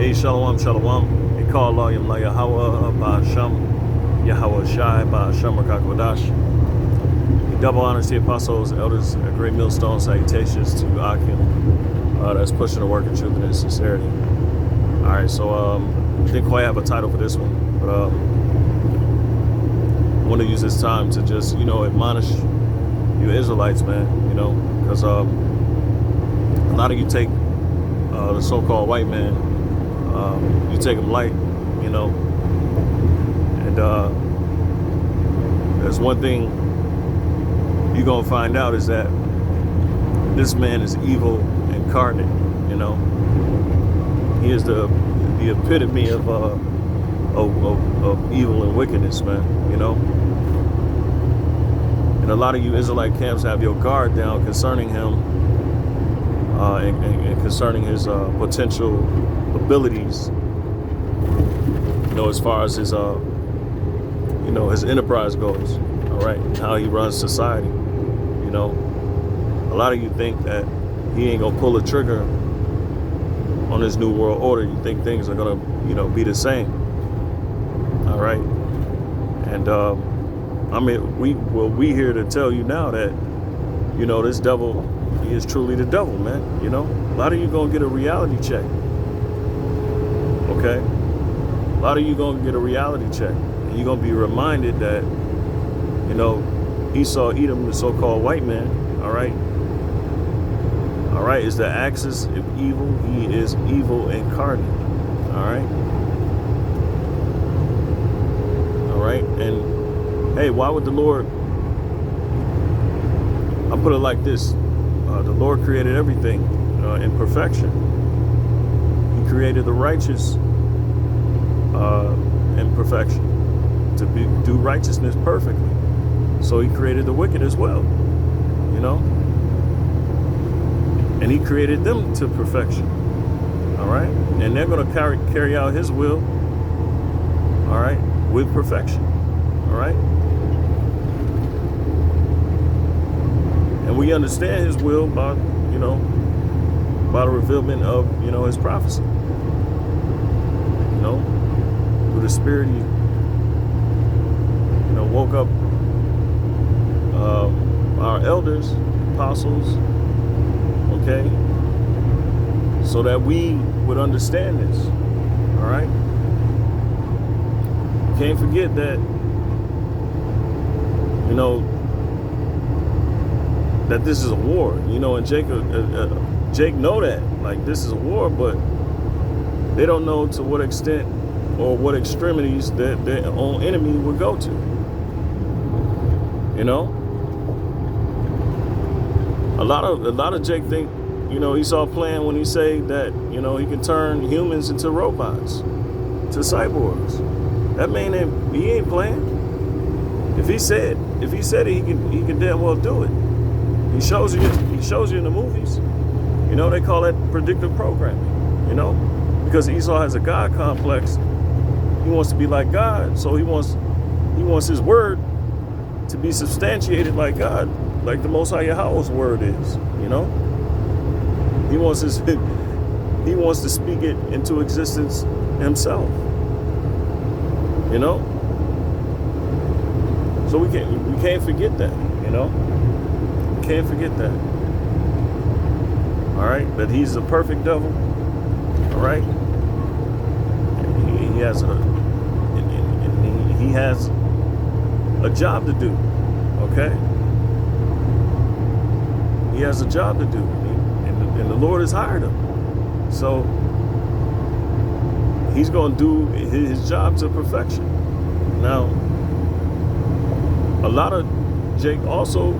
Hey, Shalom, Shalom. Ikar Allah Yam La Yahweh Ba'asham Yahweh Shai Ba'asham Rakakwadash. Double honors to the apostles, elders, a great millstone salutations to Akim. That's pushing the work of truth and sincerity. All right, so didn't quite have a title for this one, but I want to use this time to just, admonish you Israelites, man, because a lot of you take the so-called white man, you take him light, and there's one thing you're gonna find out is that this man is evil incarnate. He is the epitome of evil and wickedness, man. And a lot of you Israelite camps have your guard down concerning him and concerning his potential abilities. As far as his his enterprise goes. All right, and how he runs society. A lot of you think that he ain't gonna pull a trigger on this new world order. You think things are gonna, be the same. All right, and we here to tell you now that, this devil, he is truly the devil, man. A lot of you gonna get a reality check. Okay, a lot of you gonna get a reality check, and you're gonna be reminded that, Esau, Edom, the so-called white man, all right, is the axis of evil. He is evil incarnate, all right, and hey, why would the Lord, I'll put it like this, the Lord created everything in perfection. He created the righteous in perfection, to do righteousness perfectly. So he created the wicked as well, and he created them to perfection, all right? And they're going to carry out his will, all right, with perfection, all right? And we understand his will by, by the revealment of, his prophecy, through the Spirit. He, woke up our elders, apostles, okay, so that we would understand this, all right? Can't forget that, that this is a war, and Jake know that, like, this is a war, but they don't know to what extent or what extremities that their own enemy would go to. A lot of Jake think, Esau playing when he say that, he can turn humans into robots, to cyborgs. That man he ain't playing. If he said it, he can damn well do it. He shows you in the movies. They call that predictive programming. Because Esau has a God complex. He wants to be like God, so he wants his word to be substantiated like God, like the Most High Yahweh's word is. He wants to speak it into existence himself. So we can't forget that. We can't forget that. All right, that he's the perfect devil. All right, he has a job to do. Okay, he has a job to do, and the Lord has hired him. So he's going to do his job to perfection. Now, a lot of Jake also,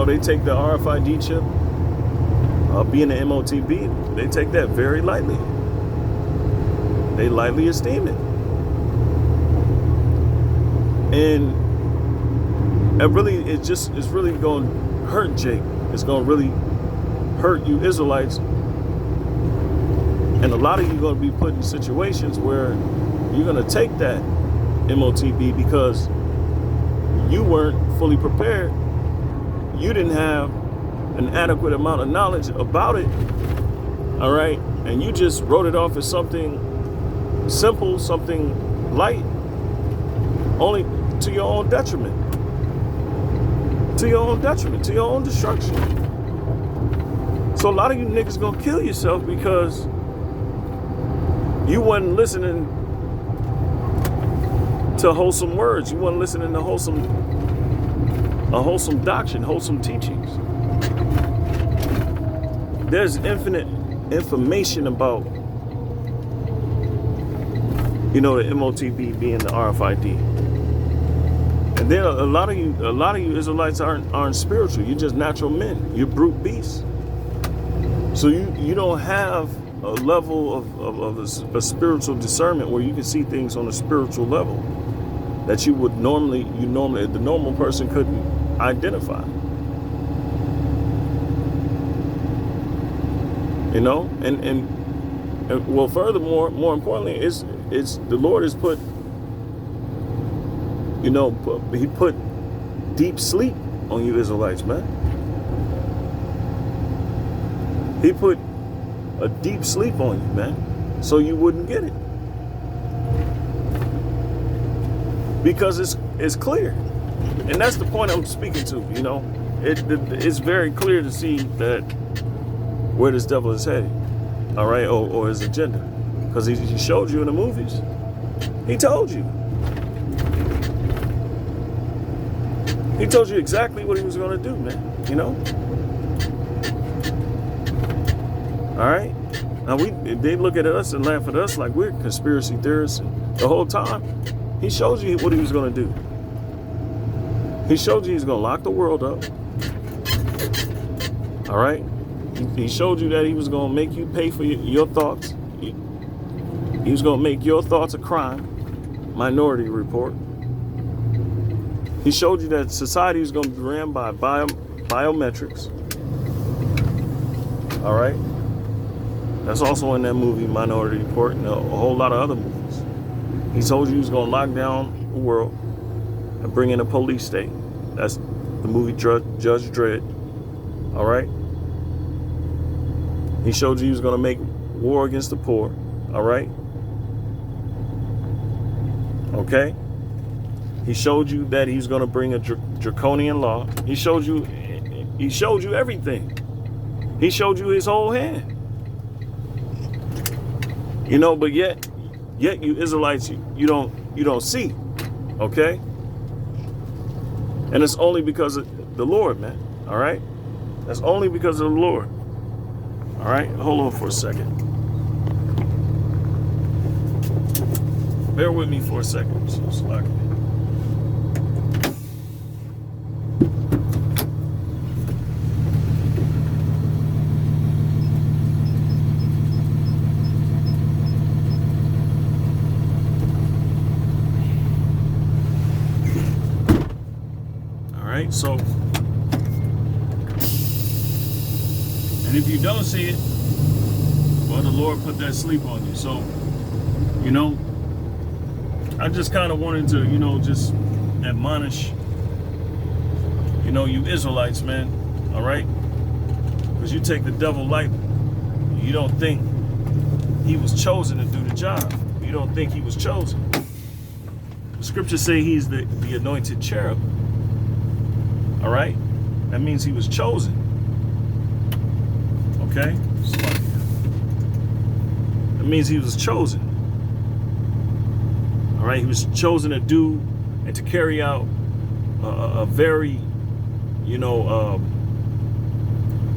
they take the RFID chip, being the MOTB, they take that very lightly. They lightly esteem it. And it's really going to hurt Jake. It's going to really hurt you Israelites. And a lot of you are going to be put in situations where you're going to take that MOTB because you weren't fully prepared. You didn't have an adequate amount of knowledge about it, all right? and you just wrote it off as something simple, something light, only to your own detriment. To your own detriment, to your own destruction. So a lot of you niggas gonna kill yourself because you wasn't listening to wholesome words. You wasn't listening to a wholesome doctrine, wholesome teachings. There's infinite information about, the MOTB being the RFID. And then a lot of you Israelites aren't spiritual. You're just natural men. You're brute beasts. So you don't have a level of a spiritual discernment where you can see things on a spiritual level that the normal person couldn't identify. And well, furthermore, more importantly, it's the Lord has put, he put deep sleep on you Israelites, man. He put a deep sleep on you, man, so you wouldn't get it. Because it's clear. And that's the point I'm speaking to, It's very clear to see that where this devil is headed, all right, or his agenda. Because he showed you in the movies. He told you. He told you exactly what he was going to do, man, All right? Now, they look at us and laugh at us like we're conspiracy theorists. And the whole time, he showed you what he was going to do. He showed you he's going to lock the world up. All right? He showed you that he was going to make you pay for your thoughts. He was going to make your thoughts a crime. Minority Report. He showed you that society was going to be ran by biometrics. All right? That's also in that movie, Minority Report, and a whole lot of other movies. He told you he was going to lock down the world and bring in a police state. That's the movie Judge Dredd. All right? He showed you he was going to make war against the poor. All right? Okay? He showed you that he's going to bring a draconian law. He showed you everything. He showed you his whole hand. But yet you Israelites, you don't see. Okay? And it's only because of the Lord, man. All right? That's only because of the Lord. All right? Hold on for a second. Bear with me for a second. So it's like, so, and if you don't see it, well, the Lord put that sleep on you. So, I just kind of wanted to, just admonish, you Israelites, man, all right? Because you take the devil lightly. You don't think he was chosen to do the job. You don't think he was chosen. The scriptures say he's the anointed cherub. All right? That means he was chosen. Okay? That means he was chosen. All right? He was chosen to do and to carry out a very,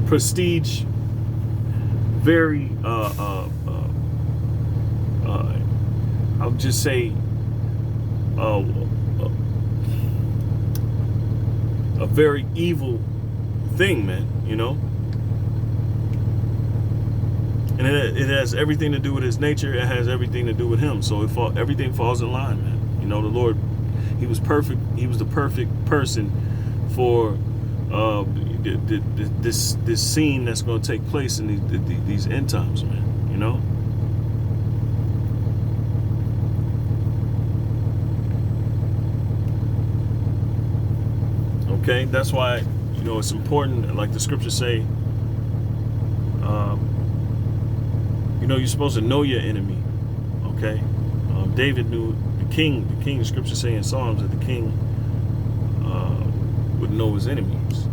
prestige, very, I'll just say, a very evil thing, man, and it has everything to do with his nature. It has everything to do with him. So everything falls in line, man. The Lord, he was perfect. He was the perfect person for this scene that's going to take place in these end times, man. Okay, that's why, it's important, like the scriptures say, You know, you're supposed to know your enemy. Okay, David knew the king. The scripture say in Psalms that the king would know his enemies.